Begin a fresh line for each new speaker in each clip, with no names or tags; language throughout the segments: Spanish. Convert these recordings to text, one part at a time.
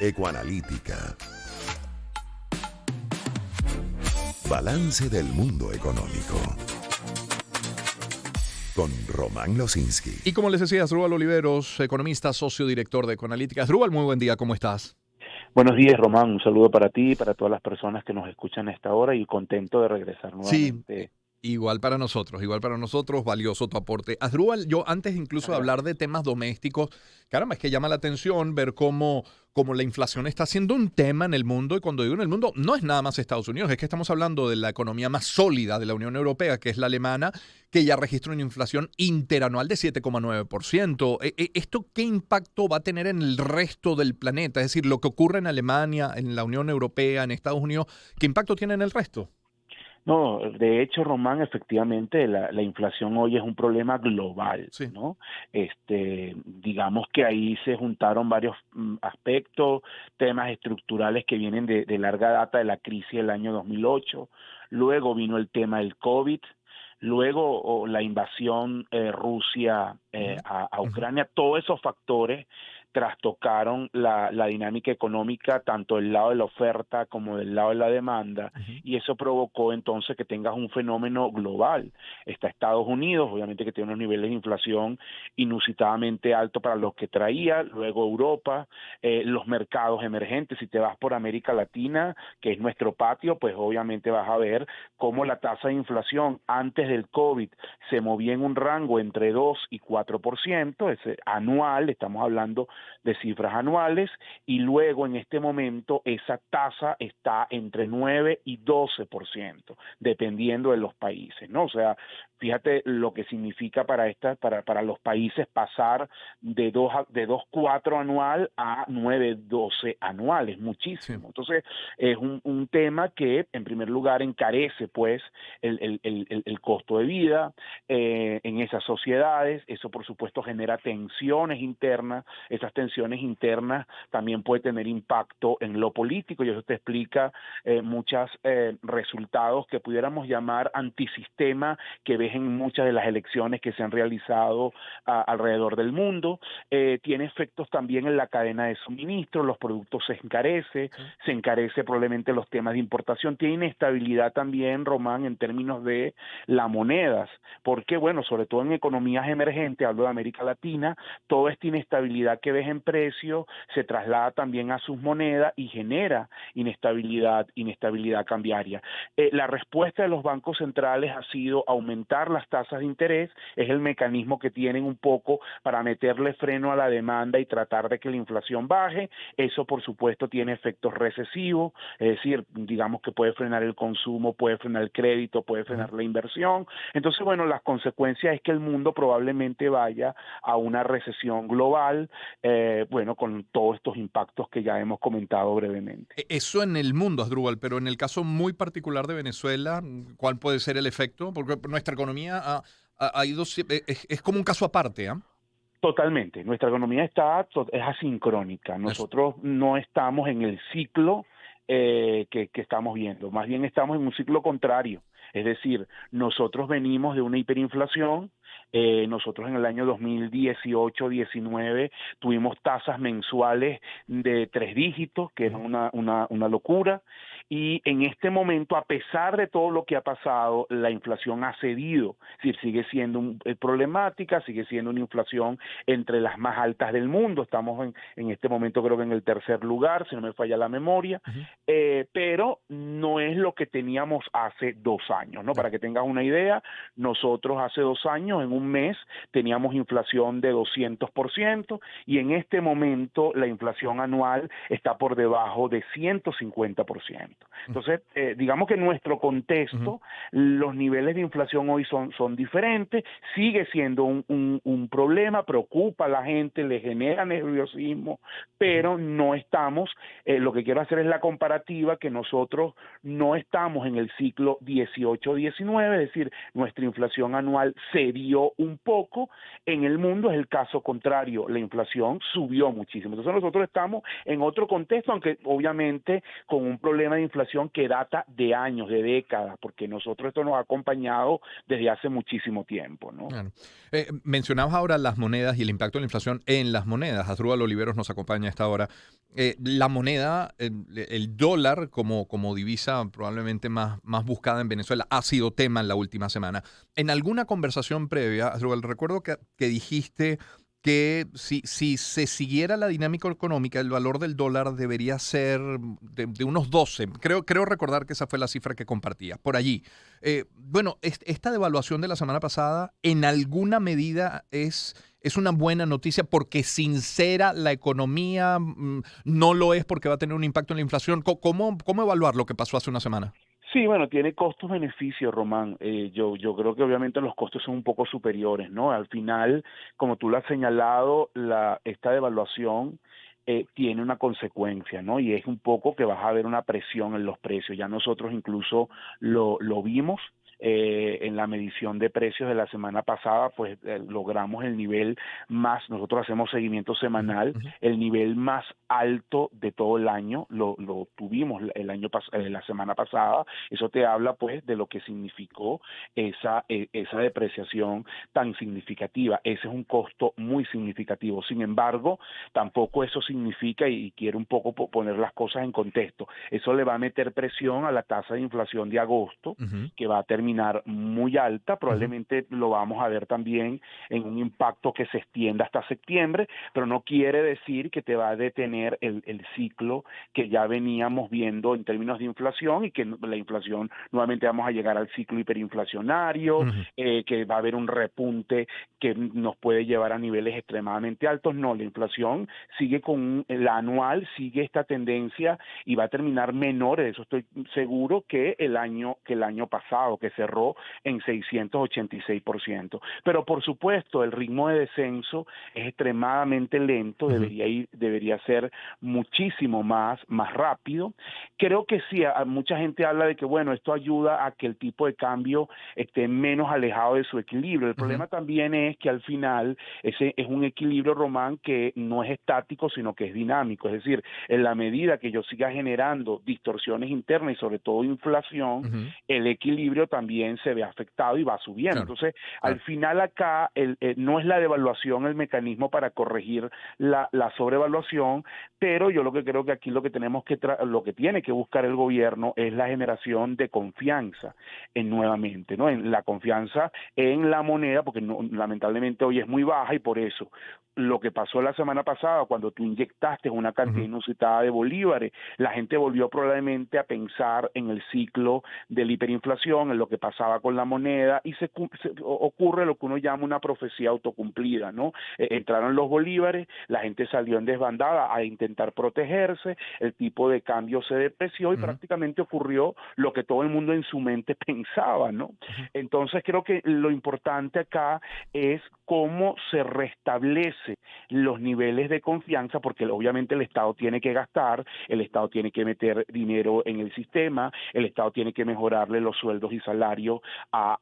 Ecoanalítica. Balance del mundo económico. Con Román Losinski.
Y como les decía, Asdrúbal Oliveros, economista, socio director de Ecoanalítica. Asdrúbal, muy buen día, ¿cómo estás?
Buenos días, Román. Un saludo para ti y para todas las personas que nos escuchan a esta hora y contento de regresar
Sí,
nuevamente.
igual para nosotros, valioso tu aporte. Asdrúbal, yo antes incluso
Muchas
de hablar
gracias.
de temas domésticos, caramba, es que llama la atención ver cómo la inflación está siendo un tema en el mundo, y cuando digo en el mundo, no es nada más Estados Unidos, es que estamos hablando de la economía más sólida de la Unión Europea, que es la alemana, que ya registra una inflación interanual de 7,9%. ¿Esto qué impacto va a tener en el resto del planeta? Es decir, lo que ocurre en Alemania, en la Unión Europea, en Estados Unidos, ¿qué impacto tiene en el resto?
No, de hecho, Román, efectivamente, la inflación hoy es un problema global,
Sí.
¿no? Digamos que ahí se juntaron varios aspectos, temas estructurales que vienen de larga data de la crisis del año 2008. Luego vino el tema del COVID. Luego la invasión Rusia
Ujú,
a
ujú.
Ucrania. Todos esos factores trastocaron la dinámica económica, tanto del lado de la oferta como del lado de la demanda,
Ujú.
y eso provocó entonces que tengas un fenómeno global. Está Estados Unidos, obviamente, que tiene unos niveles de inflación inusitadamente altos para los que traía, luego Europa, los mercados emergentes. Si te vas por América Latina, que es nuestro patio, pues obviamente vas a ver cómo la tasa de inflación antes del COVID se movía en un rango entre 2 y 4%, es anual, estamos hablando de cifras anuales, y luego en este momento esa tasa está entre 9 y 12%, dependiendo de los países, ¿no? O sea, fíjate lo que significa para los países pasar de 2,4 anual a 9,12 anual, es
Sí.
muchísimo. Entonces, es un tema que, en primer lugar, encarece, pues, el costo de vida en esas sociedades. Eso, por supuesto, genera tensiones internas. Esas tensiones internas también puede tener impacto en lo político, y eso te explica muchos resultados que pudiéramos llamar antisistema que ves en muchas de las elecciones que se han realizado alrededor del mundo. Tiene efectos también en la cadena de suministro, los productos
Sí.
se encarece probablemente los temas de importación. Tiene inestabilidad también, Román, en términos de las monedas, porque, bueno, sobre todo en economías emergentes, hablo de América Latina, toda esta inestabilidad que ves en precio se traslada también a sus monedas y genera inestabilidad cambiaria. La respuesta de los bancos centrales ha sido aumentar las tasas de interés, es el mecanismo que tienen un poco para meterle freno a la demanda y tratar de que la inflación baje. Eso, por supuesto, tiene efectos recesivos, es decir, digamos que puede frenar el consumo, puede frenar el crédito, puede
Ujú.
frenar la inversión. Entonces, bueno, las consecuencias es que el mundo probablemente vaya a una recesión global, bueno, con todos estos impactos que ya hemos comentado brevemente.
Eso en el mundo, Asdrúbal, pero en el caso muy particular de Venezuela, ¿cuál puede ser el efecto? Porque nuestra economía ha ido, es como un caso aparte, ¿ah?
Totalmente. Nuestra economía es asincrónica.
Eso.
Nosotros no estamos en el ciclo que estamos viendo. Más bien estamos en un ciclo contrario. Es decir, nosotros venimos de una hiperinflación. Nosotros en el año 2018-19 tuvimos tasas mensuales de 3 dígitos, que era
Ujú.
una locura. Y en este momento, a pesar de todo lo que ha pasado, la inflación ha cedido. Es decir, sigue siendo problemática, sigue siendo una inflación entre las más altas del mundo. Estamos en este momento, creo que en el tercer lugar, si no me falla la memoria,
Ujú.
pero no es lo que teníamos hace 2 años, ¿no?
Ya.
Para que tengas una idea, nosotros hace 2 años, en un mes, teníamos inflación de 200%, y en este momento la inflación anual está por debajo de 150%.
Ujú.
Entonces, digamos que en nuestro
Ujú.
contexto, los niveles de inflación hoy son diferentes, sigue siendo un problema, preocupa a la gente, le genera nerviosismo,
Ujú.
pero no estamos, lo que quiero hacer es la comparativa, que nosotros no estamos en el ciclo 18-19, es decir, nuestra inflación anual cedió un poco. En el mundo es el caso contrario, la inflación subió muchísimo. Entonces nosotros estamos en otro contexto, aunque obviamente con un problema de inflación que data de años, de décadas, porque nosotros esto nos ha acompañado desde hace muchísimo tiempo, ¿no?
Claro. Mencionabas ahora las monedas y el impacto de la inflación en las monedas. Asdrúbal Oliveros nos acompaña a esta hora. La moneda, el dólar como divisa probablemente más buscada en Venezuela, ha sido tema en la última semana. En alguna conversación previa, Asdrúbal, recuerdo que dijiste que si se siguiera la dinámica económica, el valor del dólar debería ser de unos 12. Creo recordar que esa fue la cifra que compartía, por allí. Bueno, esta devaluación de la semana pasada en alguna medida es una buena noticia porque sincera la economía, no lo es porque va a tener un impacto en la inflación. ¿Cómo evaluar lo que pasó hace una semana?
Sí, bueno, tiene costos-beneficios, Román. Yo creo que obviamente los costos son un poco superiores, ¿no? Al final, como tú lo has señalado, esta devaluación tiene una consecuencia, ¿no? Y es un poco que vas a ver una presión en los precios. Ya nosotros incluso lo vimos. En la medición de precios de la semana pasada, pues logramos el nivel más, nosotros hacemos seguimiento semanal, el nivel más alto de todo el año, lo tuvimos la semana pasada. Eso te habla pues de lo que significó esa depreciación tan significativa. Ese es un costo muy significativo. Sin embargo, tampoco eso significa, y quiero un poco poner las cosas en contexto, eso le va a meter presión a la tasa de inflación de agosto, que va a terminar muy alta. Probablemente lo vamos a ver también en un impacto que se extienda hasta septiembre, pero no quiere decir que te va a detener el ciclo que ya veníamos viendo en términos de inflación, y que la inflación nuevamente vamos a llegar al ciclo hiperinflacionario, que va a haber un repunte que nos puede llevar a niveles extremadamente altos. No, la inflación sigue la anual sigue esta tendencia y va a terminar menor, de eso estoy seguro, que el año pasado, que cerró en 686%. Pero por supuesto, el ritmo de descenso es extremadamente lento, debería ser muchísimo más rápido. Creo que sí, mucha gente habla de que, bueno, esto ayuda a que el tipo de cambio esté menos alejado de su equilibrio. El problema también es que al final ese es un equilibrio, Román, que no es estático, sino que es dinámico. Es decir, en la medida que yo siga generando distorsiones internas y sobre todo inflación, el equilibrio también se ve afectado y va subiendo.
Claro.
Entonces, al final acá no es la devaluación el mecanismo para corregir la sobrevaluación, pero yo lo que creo que aquí lo que tiene que buscar el gobierno es la generación de confianza nuevamente, ¿no? En la confianza en la moneda, porque lamentablemente hoy es muy baja, y por eso lo que pasó la semana pasada, cuando tú inyectaste una cantidad inusitada de bolívares, la gente volvió probablemente a pensar en el ciclo de la hiperinflación, en lo que pasaba con la moneda, y ocurre lo que uno llama una profecía autocumplida, ¿no? Entraron los bolívares, la gente salió en desbandada a intentar protegerse, el tipo de cambio se depreció y prácticamente ocurrió lo que todo el mundo en su mente pensaba, ¿no? Entonces creo que lo importante acá es cómo se restablece los niveles de confianza, porque obviamente el Estado tiene que gastar, el Estado tiene que meter dinero en el sistema, el Estado tiene que mejorarle los sueldos y salarios a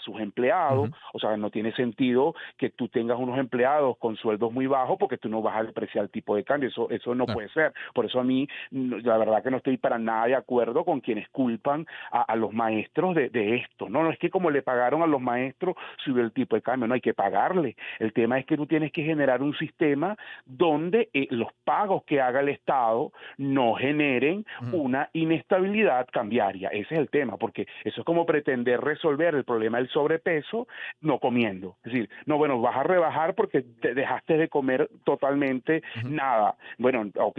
sus empleados. O sea, no tiene sentido que tú tengas unos empleados con sueldos muy bajos porque tú no vas a depreciar el tipo de cambio. Eso no puede ser. Por eso a mí, la verdad que no estoy para nada de acuerdo con quienes culpan a los maestros de esto. No es que como le pagaron a los maestros, subió el tipo de cambio. No hay que pagarle. El tema es que tú tienes que generar un sistema donde los pagos que haga el Estado no generen una inestabilidad cambiaria. Ese es el tema, porque eso es como pretender resolver el problema del sobrepeso no comiendo. Es decir, no, bueno, vas a rebajar porque te dejaste de comer totalmente nada. Bueno, ok,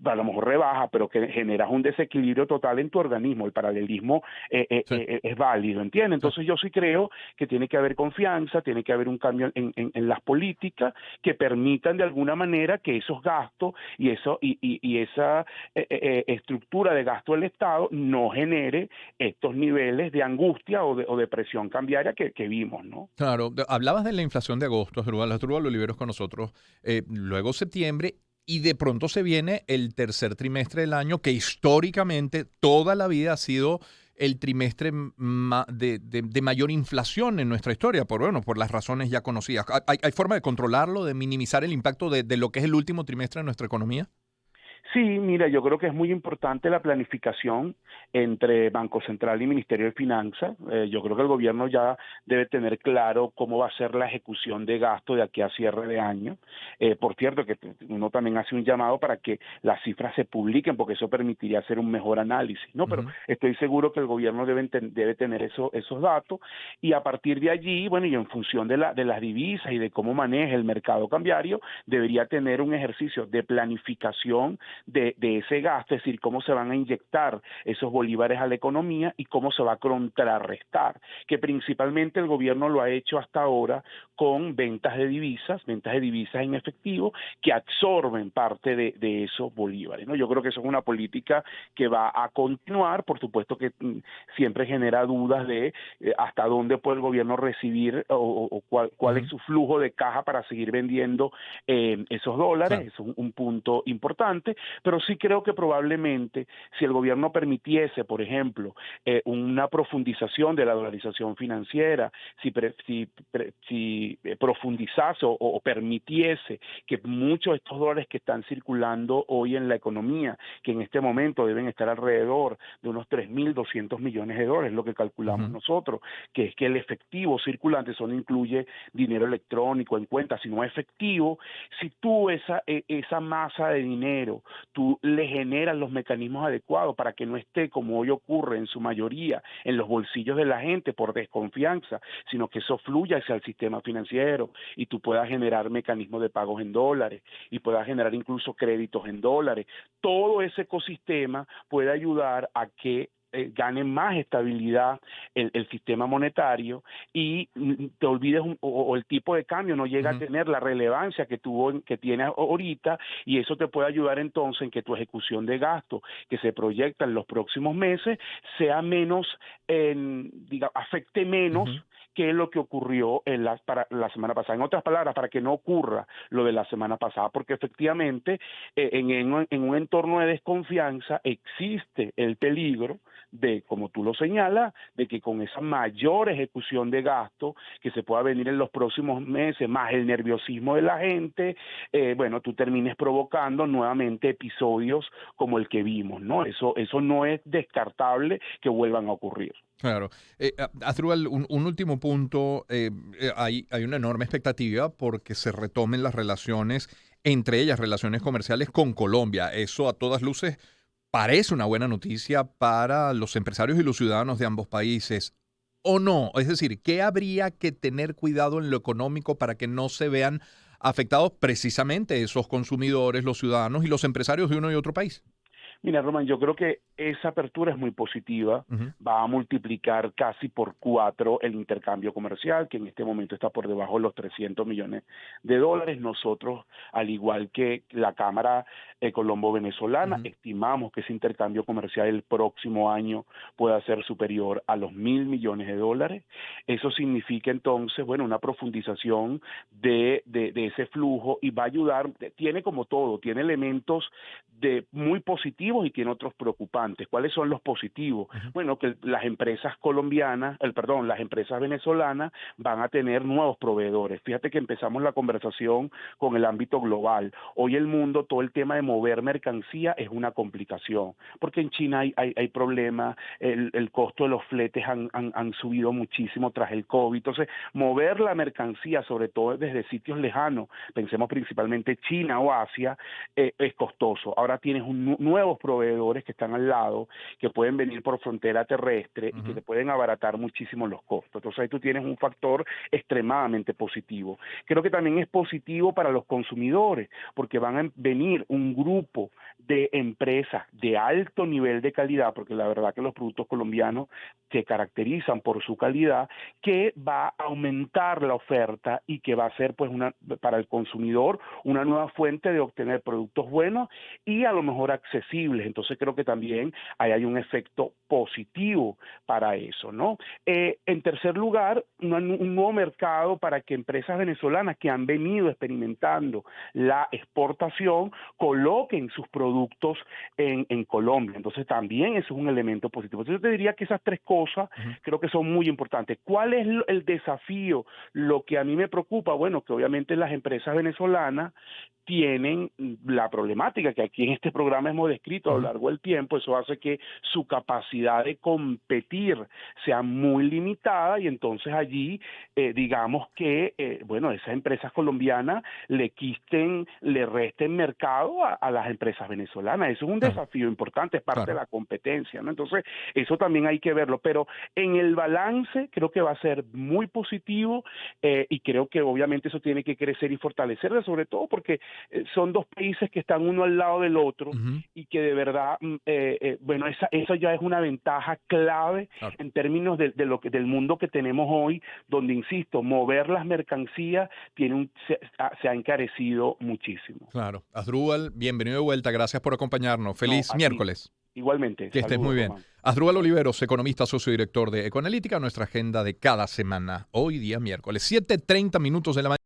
a lo mejor rebaja, pero que generas un desequilibrio total en tu organismo. El paralelismo es válido, ¿entiendes? Entonces yo sí creo que tiene que haber confianza, tiene que haber un cambio en las políticas que permitan de alguna manera que esos gastos y esa estructura de gasto del Estado no genere estos niveles de angustia o de presión cambiaria que vimos, ¿no?
Claro, hablabas de la inflación de agosto, Asdrúbal Oliveros con nosotros, luego septiembre, y de pronto se viene el tercer trimestre del año, que históricamente toda la vida ha sido el trimestre de mayor inflación en nuestra historia, por las razones ya conocidas. ¿Hay forma de controlarlo, de minimizar el impacto de lo que es el último trimestre de nuestra economía?
Sí, mira, yo creo que es muy importante la planificación entre Banco Central y Ministerio de Finanzas. Yo creo que el gobierno ya debe tener claro cómo va a ser la ejecución de gasto de aquí a cierre de año. Por cierto, que uno también hace un llamado para que las cifras se publiquen, porque eso permitiría hacer un mejor análisis, ¿no? Pero
Ujú.
estoy seguro que el gobierno debe tener esos datos, y a partir de allí, bueno, y en función de las divisas y de cómo maneja el mercado cambiario, debería tener un ejercicio de planificación de ese gasto, es decir, cómo se van a inyectar esos bolívares a la economía y cómo se va a contrarrestar, que principalmente el gobierno lo ha hecho hasta ahora con ventas de divisas en efectivo que absorben parte de esos bolívares, ¿no? Yo creo que eso es una política que va a continuar. Por supuesto que siempre genera dudas de hasta dónde puede el gobierno recibir o cuál es
Ujú.
su flujo de caja para seguir vendiendo esos dólares.
Claro.
Eso es un punto importante, pero sí creo que probablemente si el gobierno permitiese, por ejemplo, una profundización de la dolarización financiera, si profundizase o permitiese que muchos de estos dólares que están circulando hoy en la economía, que en este momento deben estar alrededor de unos 3.200 millones de dólares, lo que calculamos
Ujú.
nosotros, que es que el efectivo circulante, eso no incluye dinero electrónico en cuenta, sino efectivo. Si tú esa masa de dinero, tú le generas los mecanismos adecuados para que no esté, como hoy ocurre en su mayoría, en los bolsillos de la gente por desconfianza, sino que eso fluya hacia el sistema financiero y tú puedas generar mecanismos de pagos en dólares y puedas generar incluso créditos en dólares. Todo ese ecosistema puede ayudar a que gane más estabilidad el sistema monetario y te olvides o el tipo de cambio no llega a
Ujú.
tener la relevancia que tiene ahorita, y eso te puede ayudar entonces en que tu ejecución de gasto que se proyecta en los próximos meses sea menos, afecte menos
Ujú.
que lo que ocurrió para la semana pasada. En otras palabras, para que no ocurra lo de la semana pasada, porque efectivamente en un entorno de desconfianza existe el peligro de, como tú lo señalas, de que con esa mayor ejecución de gasto que se pueda venir en los próximos meses, más el nerviosismo de la gente, bueno, tú termines provocando nuevamente episodios como el que vimos, ¿no? Eso no es descartable que vuelvan a ocurrir.
Claro. Asdrúbal, un último punto. Hay una enorme expectativa porque se retomen las relaciones, entre ellas relaciones comerciales con Colombia. Eso a todas luces parece una buena noticia para los empresarios y los ciudadanos de ambos países. ¿O no? Es decir, ¿qué habría que tener cuidado en lo económico para que no se vean afectados precisamente esos consumidores, los ciudadanos y los empresarios de uno y otro país?
Mira, Román, yo creo que esa apertura es muy positiva,
Ujú.
va a multiplicar casi por 4 el intercambio comercial, que en este momento está por debajo de los 300 millones de dólares. Nosotros, al igual que la Cámara Colombo-Venezolana,
Ujú.
estimamos que ese intercambio comercial el próximo año pueda ser superior a los 1.000 millones de dólares. Eso significa entonces, bueno, una profundización de ese flujo, y va a ayudar, tiene como todo, tiene elementos muy positivos y tiene otros preocupantes. ¿Cuáles son los positivos?
Ujú.
Bueno, que las empresas las empresas venezolanas van a tener nuevos proveedores. Fíjate que empezamos la conversación con el ámbito global. Hoy el mundo, todo el tema de mover mercancía es una complicación, porque en China hay problemas, el costo de los fletes han subido muchísimo tras el COVID. Entonces, mover la mercancía, sobre todo desde sitios lejanos, pensemos principalmente China o Asia, es costoso. Ahora tienes nuevos proveedores que están al lado, que pueden venir por frontera terrestre y que
Ujú.
te pueden abaratar muchísimo los costos. Entonces ahí tú tienes un factor extremadamente positivo. Creo que también es positivo para los consumidores, porque van a venir un grupo de empresas de alto nivel de calidad, porque la verdad que los productos colombianos se caracterizan por su calidad, que va a aumentar la oferta y que va a ser, pues, para el consumidor una nueva fuente de obtener productos buenos y a lo mejor accesibles. Entonces creo que también también ahí hay un efecto positivo para eso, ¿no? En tercer lugar, un nuevo mercado para que empresas venezolanas que han venido experimentando la exportación coloquen sus productos en Colombia. Entonces también eso es un elemento positivo. Entonces yo te diría que esas tres cosas creo que son muy importantes. ¿Cuál es el desafío? Lo que a mí me preocupa, bueno, que obviamente las empresas venezolanas tienen la problemática que aquí en este programa hemos descrito a lo largo del tiempo. Eso hace que su capacidad de competir sea muy limitada y entonces allí digamos que bueno, esas empresas colombianas le resten mercado a las empresas venezolanas. Eso es un desafío importante, es parte de la competencia, ¿no? Entonces eso también hay que verlo, pero en el balance creo que va a ser muy positivo y creo que obviamente eso tiene que crecer y fortalecerse, sobre todo porque son dos países que están uno al lado del otro y que de verdad, bueno, eso ya es una ventaja clave en términos del mundo que tenemos hoy, donde, insisto, mover las mercancías se ha encarecido muchísimo.
Claro. Asdrúbal, bienvenido de vuelta. Gracias por acompañarnos. Feliz miércoles.
Igualmente.
Que estés muy bien.
Román.
Asdrúbal Oliveros, economista, socio director de Ecoanalítica, nuestra agenda de cada semana. Hoy día miércoles, 7:30 de la mañana.